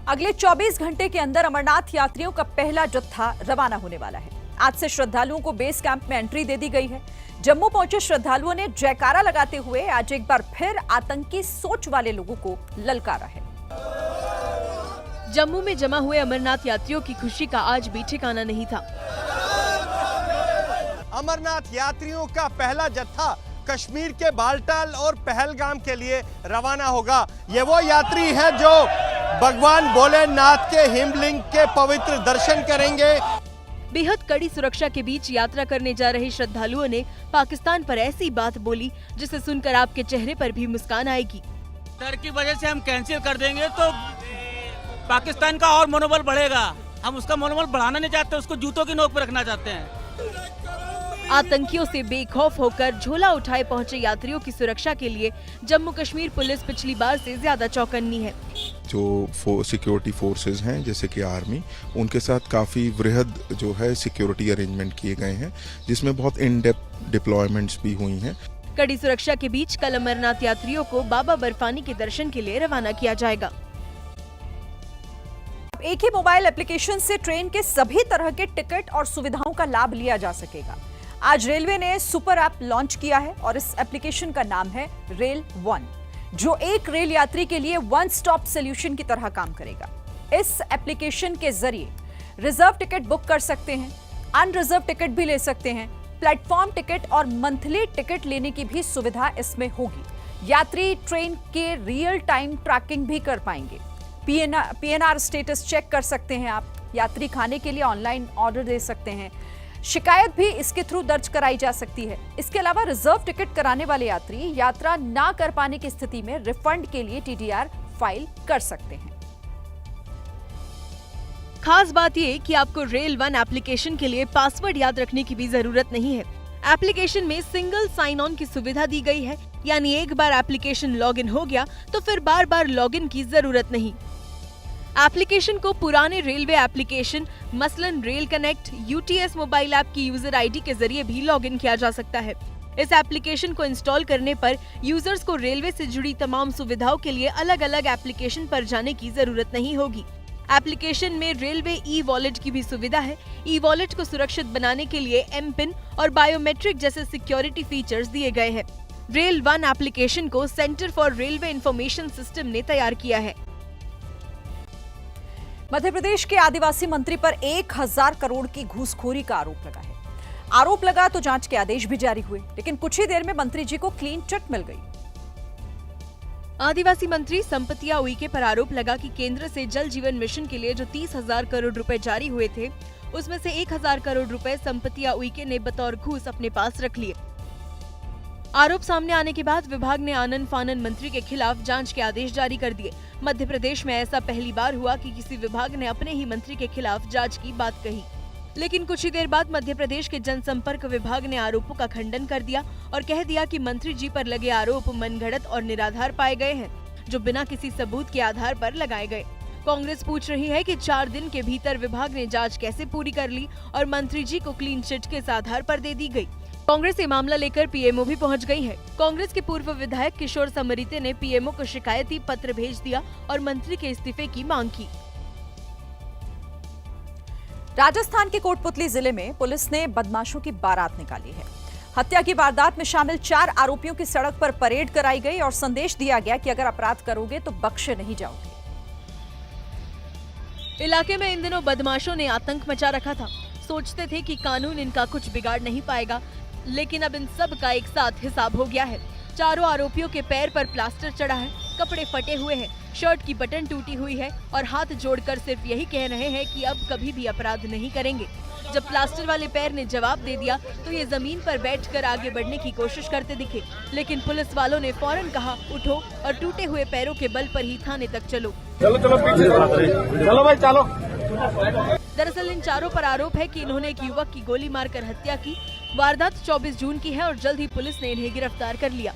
अगले 24 घंटे के अंदर अमरनाथ यात्रियों का पहला जत्था रवाना होने वाला है। आज से श्रद्धालुओं को बेस कैंप में एंट्री दे दी गई है। जम्मू पहुंचे श्रद्धालुओं ने जयकारा लगाते हुए आज एक बार फिर आतंकी सोच वाले लोगों को ललकारा है। जम्मू में जमा हुए अमरनाथ यात्रियों की खुशी का आज भी ठिकाना नहीं था। अमरनाथ यात्रियों का पहला जत्था कश्मीर के बालटाल और पहलगाम के लिए रवाना होगा। ये वो यात्री हैं जो भगवान भोलेनाथ के हिमलिंग के पवित्र दर्शन करेंगे। बेहद कड़ी सुरक्षा के बीच यात्रा करने जा रहे श्रद्धालुओं ने पाकिस्तान पर ऐसी बात बोली जिसे सुनकर आपके चेहरे पर भी मुस्कान आएगी। डर की वजह से हम कैंसिल कर देंगे तो पाकिस्तान का और मनोबल बढ़ेगा। हम उसका मनोबल बढ़ाना नहीं चाहते, उसको जूतों की नोक पर रखना चाहते हैं। आतंकियों से बेखौफ होकर झोला उठाए पहुंचे यात्रियों की सुरक्षा के लिए जम्मू कश्मीर पुलिस पिछली बार से ज्यादा चौकन्नी है। जो सिक्योरिटी फोर्सेस हैं जैसे कि आर्मी, उनके साथ काफ़ी वृहद जो है सिक्योरिटी अरेंजमेंट किए गए हैं, जिसमें बहुत इन डेप्थ डिप्लॉयमेंट्स भी हुई हैं। कड़ी सुरक्षा के बीच कल अमरनाथ यात्रियों को बाबा बर्फानी के दर्शन के लिए रवाना किया जाएगा। एक ही मोबाइल एप्लीकेशन से ट्रेन के सभी तरह के टिकट और सुविधाओं का लाभ लिया जा सकेगा। आज रेलवे ने सुपर ऐप लॉन्च किया है और इस एप्लीकेशन का नाम है रेल वन, जो एक रेल यात्री के लिए वन स्टॉप सॉल्यूशन की तरह काम करेगा। इस एप्लीकेशन के जरिए रिजर्व टिकट बुक कर सकते हैं, अनरिजर्व टिकट भी ले सकते हैं, प्लेटफॉर्म टिकट और मंथली टिकट लेने की भी सुविधा इसमें होगी। यात्री ट्रेन के रियल टाइम ट्रैकिंग भी कर पाएंगे। पीएनआर स्टेटस चेक कर सकते हैं आप। यात्री खाने के लिए ऑनलाइन ऑर्डर दे सकते हैं। शिकायत भी इसके थ्रू दर्ज कराई जा सकती है। इसके अलावा रिजर्व टिकट कराने वाले यात्री यात्रा ना कर पाने की स्थिति में रिफंड के लिए टीडीआर फाइल कर सकते हैं। खास बात ये कि आपको रेल वन एप्लीकेशन के लिए पासवर्ड याद रखने की भी जरूरत नहीं है। एप्लीकेशन में सिंगल साइन ऑन की सुविधा दी गई है, यानी एक बार एप्लीकेशन लॉगिन हो गया तो फिर बार बार लॉगिन की जरूरत नहीं। एप्लीकेशन को पुराने रेलवे एप्लीकेशन मसलन rail connect, UTS mobile app की यूजर आईडी के जरिए भी लॉगिन किया जा सकता है। इस एप्लीकेशन को इंस्टॉल करने पर यूजर्स को रेलवे से जुड़ी तमाम सुविधाओं के लिए अलग अलग एप्लीकेशन पर जाने की जरूरत नहीं होगी। एप्लीकेशन में रेलवे ई वॉलेट की भी सुविधा है। ई वॉलेट को सुरक्षित बनाने के लिए एम पिन और बायोमेट्रिक जैसे सिक्योरिटी फीचर्स दिए गए हैं। रेल वन एप्लीकेशन को centre for railway information system ने तैयार किया है। मध्य प्रदेश के आदिवासी मंत्री पर 1000 करोड़ की घूसखोरी का आरोप लगा है। आरोप लगा तो जांच के आदेश भी जारी हुए, लेकिन कुछ ही देर में मंत्री जी को क्लीन चिट मिल गई। आदिवासी मंत्री संपतिया उइके पर आरोप लगा कि केंद्र से जल जीवन मिशन के लिए जो 30,000 करोड़ रुपए जारी हुए थे, उसमें से 1000 करोड़ रुपए संपतिया उइके ने बतौर घूस अपने पास रख लिए। आरोप सामने आने के बाद विभाग ने आनन फानन मंत्री के खिलाफ जांच के आदेश जारी कर दिए। मध्य प्रदेश में ऐसा पहली बार हुआ कि किसी विभाग ने अपने ही मंत्री के खिलाफ जांच की बात कही, लेकिन कुछ ही देर बाद मध्य प्रदेश के जनसंपर्क विभाग ने आरोपों का खंडन कर दिया और कह दिया कि मंत्री जी पर लगे आरोप मनगढ़ंत और निराधार पाए गए हैं, जो बिना किसी सबूत के आधार पर लगाए गए। कांग्रेस पूछ रही है कि 4 दिन के भीतर विभाग ने जांच कैसे पूरी कर ली और मंत्री जी को क्लीन चिट किस आधार पर दे दी गई। कांग्रेस ये मामला लेकर पीएमओ भी पहुंच गई है। कांग्रेस के पूर्व विधायक किशोर समरीते ने पीएमओ को शिकायती पत्र भेज दिया और मंत्री के इस्तीफे की मांग की। राजस्थान के कोटपुतली जिले में पुलिस ने बदमाशों की बारात निकाली है। हत्या की वारदात में शामिल 4 आरोपियों की सड़क पर परेड कराई गई और संदेश दिया गया कि अगर अपराध करोगे तो बख्शे नहीं जाओगे। इलाके में इन दिनों बदमाशों ने आतंक मचा रखा था। सोचते थे कि कानून इनका कुछ बिगाड़ नहीं पाएगा, लेकिन अब इन सब का एक साथ हिसाब हो गया है। चारों आरोपियों के पैर पर प्लास्टर चढ़ा है, कपड़े फटे हुए हैं, शर्ट की बटन टूटी हुई है और हाथ जोड़कर सिर्फ यही कह रहे हैं कि अब कभी भी अपराध नहीं करेंगे। जब प्लास्टर वाले पैर ने जवाब दे दिया तो ये जमीन पर बैठकर आगे बढ़ने की कोशिश करते दिखे, लेकिन पुलिस वालों ने फौरन कहा उठो और टूटे हुए पैरों के बल पर ही थाने तक चलो। चलो पीछे चलो भाई चलो। दरअसल इन चारों पर आरोप है कि इन्होंने एक युवक की गोली मारकर हत्या की। वारदात 24 जून की है और जल्द ही पुलिस ने इन्हें गिरफ्तार कर लिया।